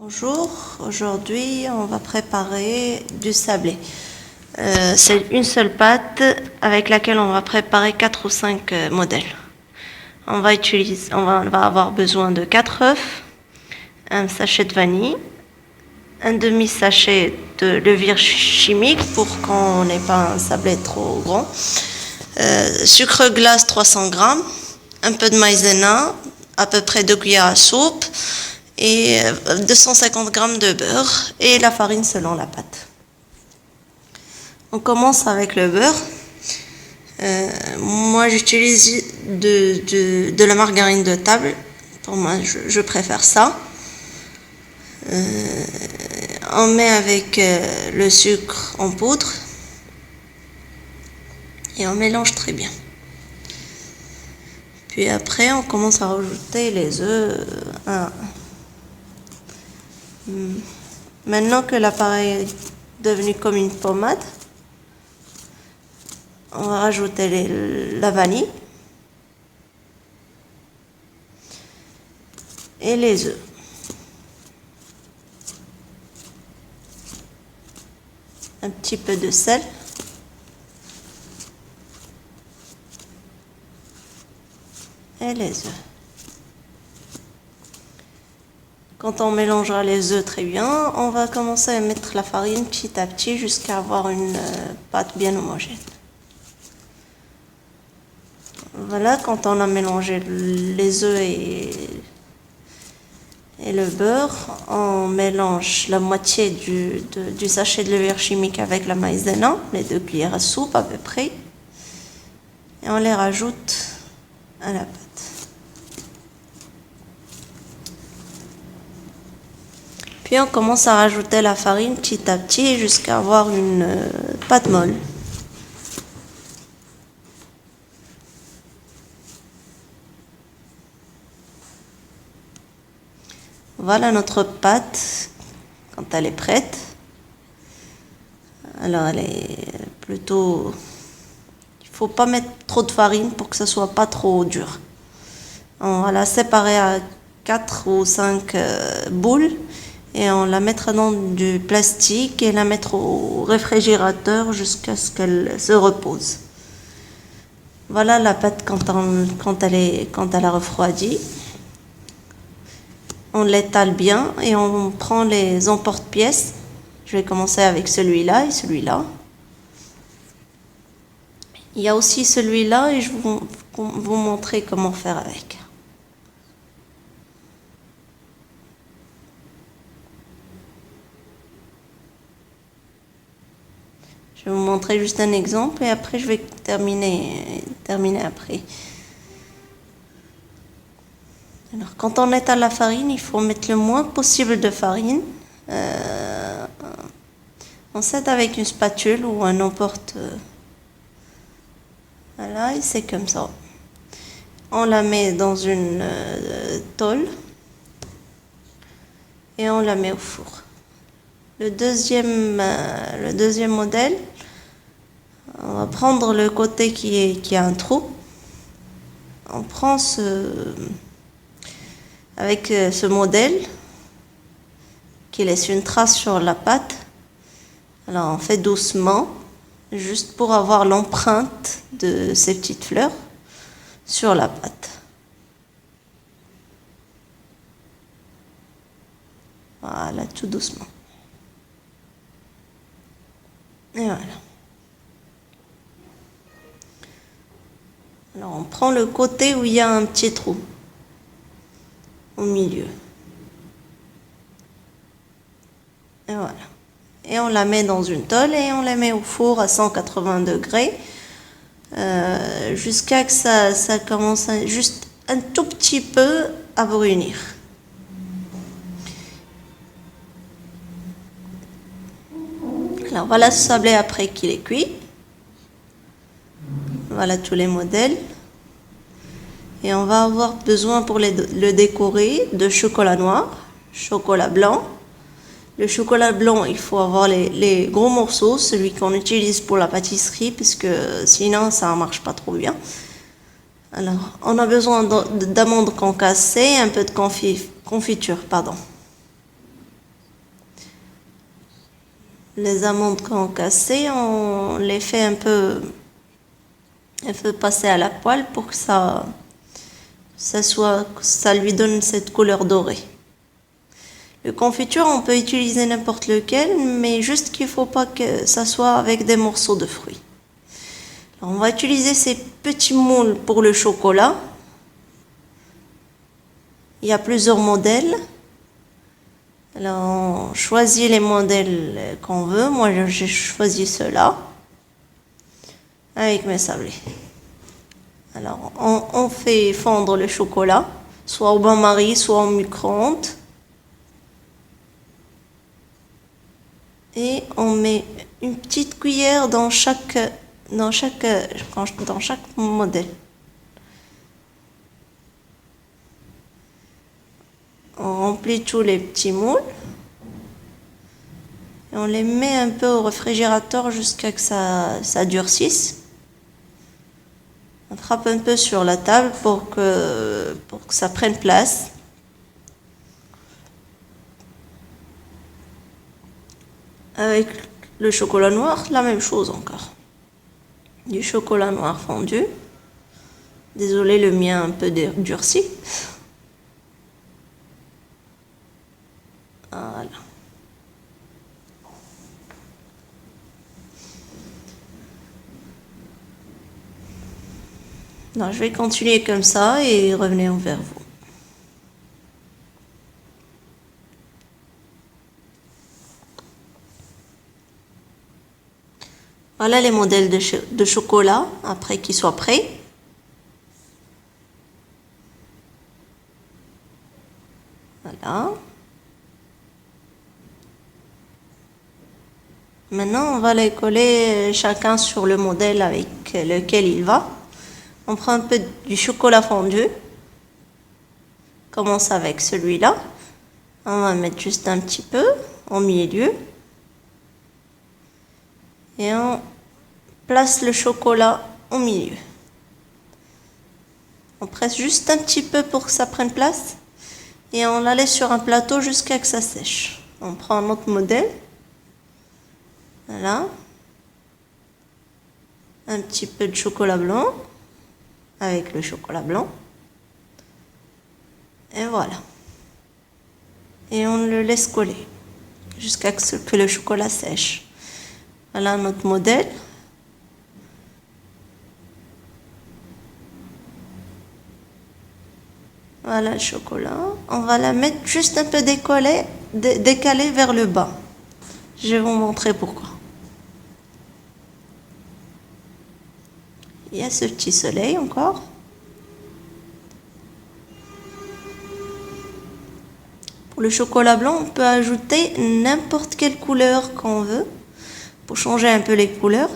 Bonjour, aujourd'hui on va préparer du sablé. C'est une seule pâte avec laquelle on va préparer 4 ou 5 modèles. On va avoir besoin de 4 œufs, un sachet de vanille, un demi-sachet de levure chimique pour qu'on n'ait pas un sablé trop grand, sucre glace 300 g, un peu de maïzena, à peu près 2 cuillères à soupe, et 250 g de beurre et la farine selon la pâte. On commence avec le beurre. Moi j'utilise de la margarine de table. Pour moi je préfère ça. On met avec le sucre en poudre et on mélange très bien. Puis après on commence à rajouter les œufs. Maintenant que l'appareil est devenu comme une pommade, on va rajouter la vanille et les œufs. Un petit peu de sel. Et les œufs. Quand on mélangera les œufs très bien, on va commencer à mettre la farine petit à petit jusqu'à avoir une pâte bien homogène. Voilà, quand on a mélangé les œufs et le beurre, on mélange la moitié du sachet de levure chimique avec la maïzena, les 2 cuillères à soupe à peu près, et on les rajoute à la pâte. Puis on commence à rajouter la farine petit à petit jusqu'à avoir une pâte molle. Voilà notre pâte quand elle est prête. Alors elle est plutôt... Il ne faut pas mettre trop de farine pour que ce ne soit pas trop dur. On va la séparer à 4 ou 5 boules. Et on la mettra dans du plastique et la mettre au réfrigérateur jusqu'à ce qu'elle se repose. Voilà la pâte quand elle a refroidi. On l'étale bien et on prend les emporte-pièces. Je vais commencer avec celui-là et celui-là. Il y a aussi celui-là et je vais vous montrer comment faire avec. Je vais vous montrer juste un exemple et après je vais terminer après. Alors quand on étale la farine, il faut mettre le moins possible de farine. On s'aide avec une spatule ou un emporte. Voilà, et c'est comme ça. On la met dans une tôle et on la met au four. Le deuxième modèle, on va prendre le côté qui a un trou. On prend avec ce modèle qui laisse une trace sur la pâte. Alors on fait doucement, juste pour avoir l'empreinte de ces petites fleurs sur la pâte. Voilà, tout doucement. Et voilà. Alors on prend le côté où il y a un petit trou au milieu. Et voilà. Et on la met dans une tôle et on la met au four à 180 degrés jusqu'à que ça commence juste un tout petit peu à brunir. Alors voilà ce sablé après qu'il est cuit. Voilà tous les modèles. Et on va avoir besoin pour le décorer de chocolat noir, chocolat blanc. Le chocolat blanc, il faut avoir les gros morceaux, celui qu'on utilise pour la pâtisserie, puisque sinon ça ne marche pas trop bien. Alors, on a besoin d'amandes concassées, un peu de confiture, pardon. les amandes concassées, on les fait un peu passer à la poêle pour que ça lui donne cette couleur dorée. Le confiture, on peut utiliser n'importe lequel, mais juste qu'il ne faut pas que ça soit avec des morceaux de fruits. Alors, on va utiliser ces petits moules pour le chocolat. Il y a plusieurs modèles. Alors, on choisit les modèles qu'on veut. Moi, j'ai choisi ceux-là avec mes sablés. Alors, on fait fondre le chocolat, soit au bain-marie, soit au micro-ondes. Et on met une petite cuillère dans chaque modèle. On remplit tous les petits moules et on les met un peu au réfrigérateur jusqu'à que ça durcisse. On frappe un peu sur la table pour que ça prenne place. Avec le chocolat noir, la même chose encore. Du chocolat noir fondu. Désolé, le mien un peu durci. Voilà. Non, je vais continuer comme ça et revenir vers vous. Voilà les modèles de chocolat après qu'ils soient prêts. Voilà. Maintenant, on va les coller chacun sur le modèle avec lequel il va. On prend un peu du chocolat fondu. On commence avec celui-là. On va mettre juste un petit peu au milieu. Et on place le chocolat au milieu. On presse juste un petit peu pour que ça prenne place. Et on la laisse sur un plateau jusqu'à ce que ça sèche. On prend un autre modèle. Voilà. Un petit peu de chocolat blanc. Avec le chocolat blanc. Et voilà. Et on le laisse coller. Jusqu'à ce que le chocolat sèche. Voilà notre modèle. Voilà le chocolat. On va la mettre juste un peu décalée vers le bas. Je vais vous montrer pourquoi. Il y a ce petit soleil encore. Pour le chocolat blanc, on peut ajouter n'importe quelle couleur qu'on veut pour changer un peu les couleurs.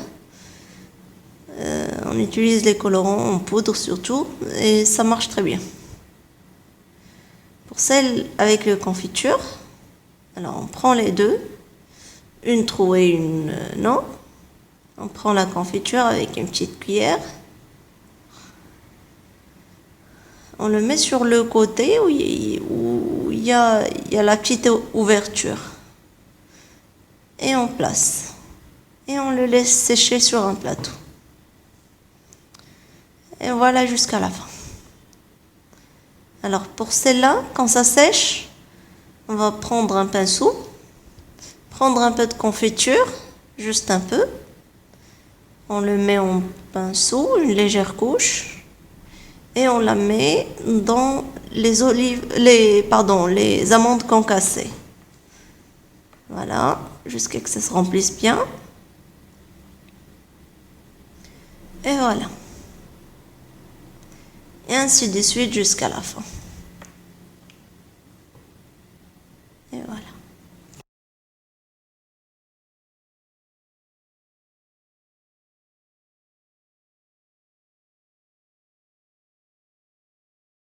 On utilise les colorants en poudre surtout et ça marche très bien. Pour celle avec le confiture, alors on prend les deux, une trouée, une non. On prend la confiture avec une petite cuillère. On le met sur le côté où il y a la petite ouverture. Et on place. Et on le laisse sécher sur un plateau. Et voilà jusqu'à la fin. Alors pour celle-là, quand ça sèche, on va prendre un pinceau, prendre un peu de confiture, juste un peu. On le met en pinceau, une légère couche, et on la met dans les amandes concassées. Voilà, jusqu'à ce que ça se remplisse bien. Et voilà. Et ainsi de suite jusqu'à la fin. Et voilà.